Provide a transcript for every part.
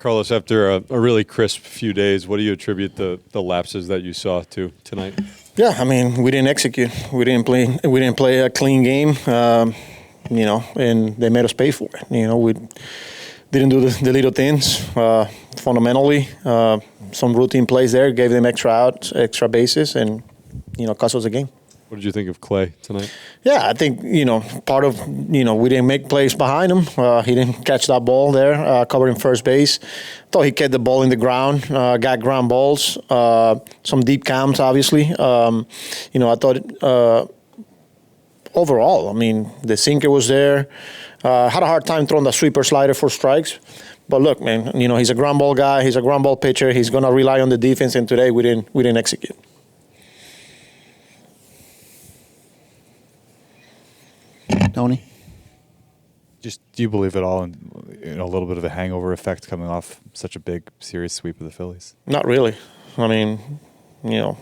Carlos, after a really crisp few days, what do you attribute the lapses that you saw to tonight? Yeah, I mean, we didn't execute. We didn't play a clean game, and they made us pay for it. We didn't do the little things fundamentally. Some routine plays there gave them extra outs, extra bases, and cost us the game. What did you think of Clay tonight? Yeah, I think, part of, we didn't make plays behind him. He didn't catch that ball there, covering first base. Thought he kept the ball in the ground, got ground balls, some deep counts, obviously. I thought overall, I mean, the sinker was there. Had a hard time throwing the sweeper slider for strikes. But look, man, he's a ground ball guy. He's a ground ball pitcher. He's going to rely on the defense, and today we didn't execute. Tony? Just, do you believe at all in a little bit of a hangover effect coming off such a big series sweep of the Phillies? Not really. I mean, I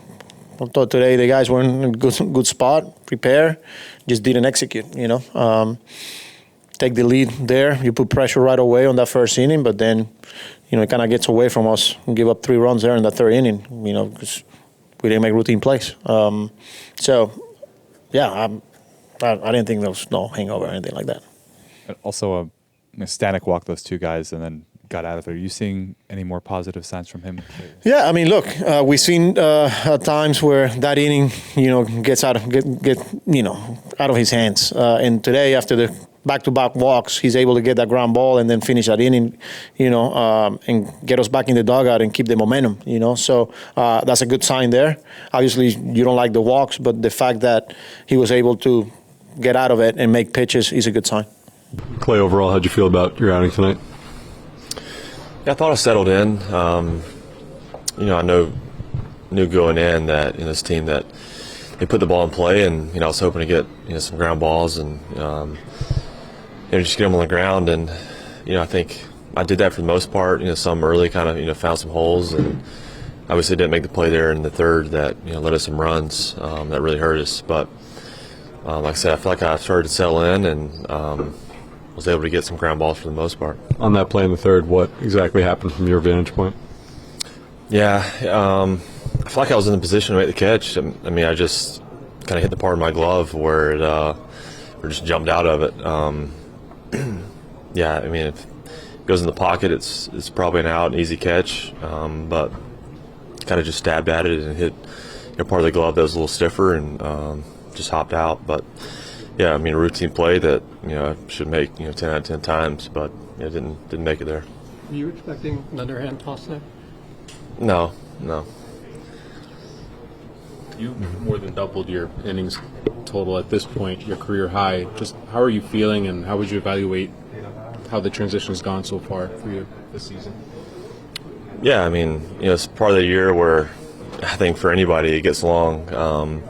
thought today the guys were in a good spot, prepare, just didn't execute, Take the lead there. You put pressure right away on that first inning, but then, it kind of gets away from us and give up 3 runs there in the third inning, because we didn't make routine plays. I didn't think there was no hangover or anything like that. Also, Stanek walked those 2 guys and then got out of it. Are you seeing any more positive signs from him? Yeah, I mean, look, we've seen times where that inning, gets out of out of his hands. And today, after the back-to-back walks, he's able to get that ground ball and then finish that inning, and get us back in the dugout and keep the momentum, So that's a good sign there. Obviously, you don't like the walks, but the fact that he was able to get out of it and make pitches is a good sign. Clay, overall, how'd you feel about your outing tonight? Yeah, I thought I settled in. I knew going in that this team that they put the ball in play, and I was hoping to get some ground balls and just get them on the ground. And I think I did that for the most part. Some early kind of found some holes, and obviously didn't make the play there in the third that led us some runs that really hurt us. But like I said, I feel like I started to settle in and was able to get some ground balls for the most part. On that play in the third, what exactly happened from your vantage point? Yeah, I feel like I was in the position to make the catch. I mean, I just kind of hit the part of my glove where it just jumped out of it. Yeah, I mean, if it goes in the pocket, it's probably an out, an easy catch. But kind of just stabbed at it and hit part of the glove that was a little stiffer and just hopped out. But yeah, I mean, a routine play that I should make 10 out of 10 times, but didn't make it there. Were you expecting an underhand toss there? No. You more than doubled your innings total at this point, your career high. Just how are you feeling, and how would you evaluate how the transition has gone so far for you this season? Yeah, I mean, it's part of the year where I think for anybody it gets long.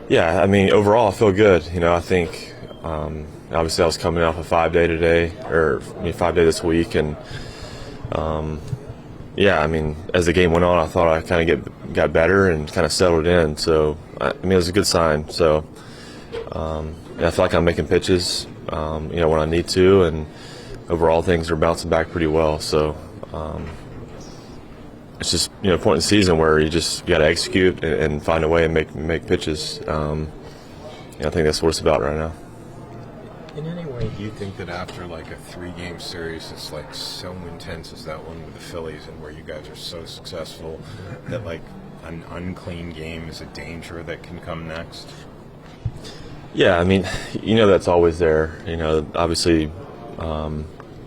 Yeah, I mean, overall I feel good. I think obviously I was coming off a 5-day today, or 5-day this week, and yeah, I mean, as the game went on, I thought I kind of got better and kind of settled in. So I mean, it was a good sign. So I feel like I'm making pitches, when I need to, and overall things are bouncing back pretty well. So it's just a point in the season where you just got to execute and find a way and make pitches. I think that's what it's about right now. In any way, do you think that after like a 3-game series that's like so intense as that one with the Phillies, and where you guys are so successful, that like an unclean game is a danger that can come next? Yeah, I mean, that's always there. Obviously, it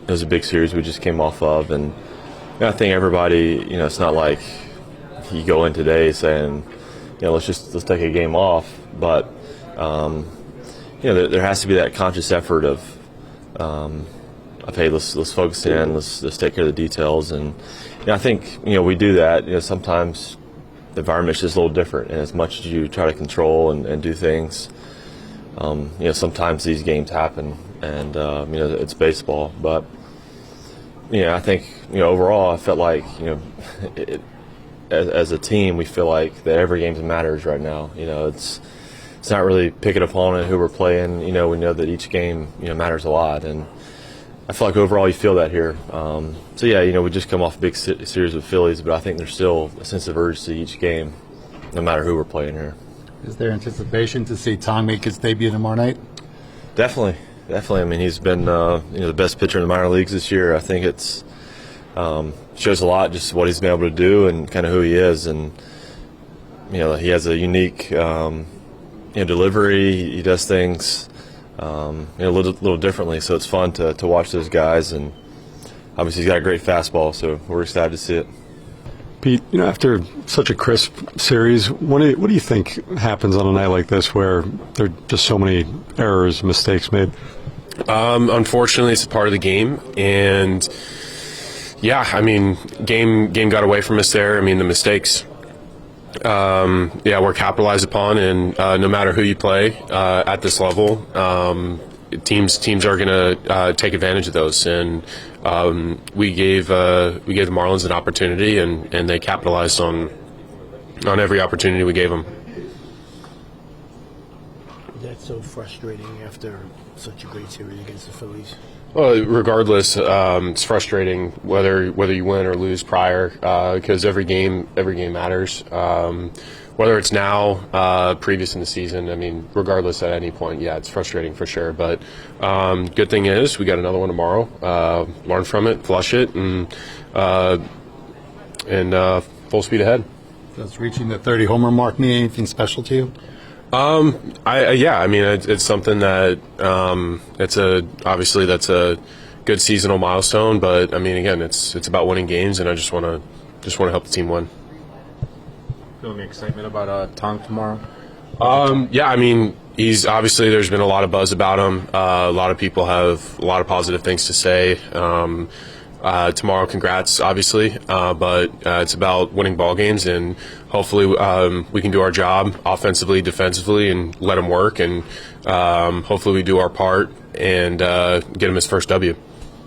was a big series we just came off of, and I think everybody, it's not like you go in today saying, let's take a game off, but there has to be that conscious effort of hey, let's focus in, let's take care of the details, and I think we do that. Sometimes the environment's just a little different, and as much as you try to control and do things, sometimes these games happen, and it's baseball, but I think overall I felt like as a team we feel like that every game matters right now. It's not really pick an opponent who we're playing. We know that each game matters a lot, and I feel like overall you feel that here. So yeah, we just come off a big series of Phillies, but I think there's still a sense of urgency each game, no matter who we're playing here. Is there anticipation to see Tong make his debut tomorrow night? Definitely. I mean, he's been the best pitcher in the minor leagues this year. I think it's shows a lot just what he's been able to do and kind of who he is, and he has a unique delivery. He does things a little differently, so it's fun to watch those guys. And obviously, he's got a great fastball, so we're excited to see it. Pete, after such a crisp series, what do you think happens on a night like this where there are just so many errors, mistakes made? Unfortunately, it's a part of the game, and yeah, I mean, game got away from us there. I mean, the mistakes, were capitalized upon, and no matter who you play at this level, teams are going to take advantage of those, and we gave the Marlins an opportunity, and they capitalized on every opportunity we gave them. That's so frustrating after such a great series against the Phillies. Well, regardless, it's frustrating whether you win or lose prior, because every game matters. Whether it's now, previous in the season, I mean, regardless at any point, yeah, it's frustrating for sure. But good thing is we got another one tomorrow. Learn from it, flush it, and full speed ahead. Does reaching the 30 homer mark mean anything special to you? I mean, it's something that obviously that's a good seasonal milestone. But I mean, again, it's about winning games, and I just want to help the team win. Feeling the excitement about Tong tomorrow? I mean, he's obviously there's been a lot of buzz about him. A lot of people have a lot of positive things to say. Tomorrow, congrats, obviously, but it's about winning ball games, and hopefully we can do our job offensively, defensively, and let him work, and hopefully we do our part and get him his first W.